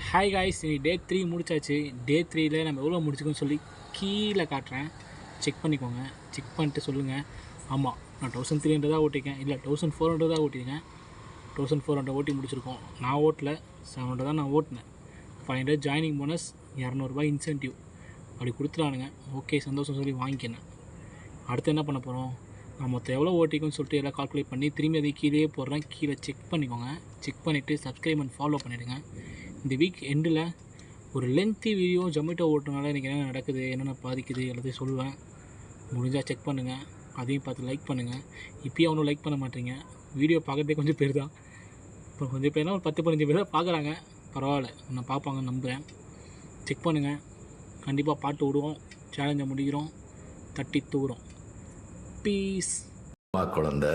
Hi guys, டே 3 முடிச்சாச்சு. டே 3ல நம்ம எவ்வளோ முடிச்சுக்கோன்னு சொல்லி கீழே காட்டுறேன். செக் பண்ணிக்கோங்க. செக் பண்ணிட்டு சொல்லுங்கள். ஆமாம், நான் 1300 தான் ஓட்டிருக்கேன், இல்லை 1400 தான் ஓட்டியிருக்கேன். 1400 ஓட்டி முடிச்சிருக்கோம். நான் ஓட்டல, 700 தான் நான் ஓட்டினேன். 500 ஜாயினிங் போனஸ், 200 இன்சென்டிவ் அப்படி கொடுத்துட்டானுங்க. ஓகே, சந்தோஷம் சொல்லி வாங்கிக்கினேன். அடுத்து என்ன பண்ண போகிறோம்? நான் மொத்தம் எவ்வளோ ஓட்டிக்குன்னு சொல்லிட்டு எல்லாம் கால்குலேட் பண்ணி திரும்பி அதை கீழே போடுறேன். கீழே செக் பண்ணிக்கோங்க. செக் பண்ணிவிட்டு சப்ஸ்கிரைப் அண்ட் ஃபாலோ பண்ணிவிடுங்க. இந்த வீக் எண்டில் ஒரு லென்த்தி வீடியோ ஜொமேட்டோ ஓட்டுனால எனக்கு என்னென்ன நடக்குது, என்னென்ன பாதிக்குது எல்லாத்தையும் சொல்லுவேன். முடிஞ்சால் செக் பண்ணுங்கள். அதையும் பார்த்து லைக் பண்ணுங்கள். இப்போயும் ஒன்றும் லைக் பண்ண மாட்டீங்க. வீடியோ பார்க்குறதே கொஞ்சம் பேர் தான். இப்போ கொஞ்சம் பேர்னா ஒரு 10-15 பேர் தான் பார்க்குறாங்க. பரவாயில்ல, நான் பார்ப்பாங்கன்னு நம்புகிறேன். செக் பண்ணுங்கள். கண்டிப்பாக பாட்டு விடுவோம். சேலஞ்சை முடிக்கிறோம். தட்டி தூரம். பீஸ். குழந்தை.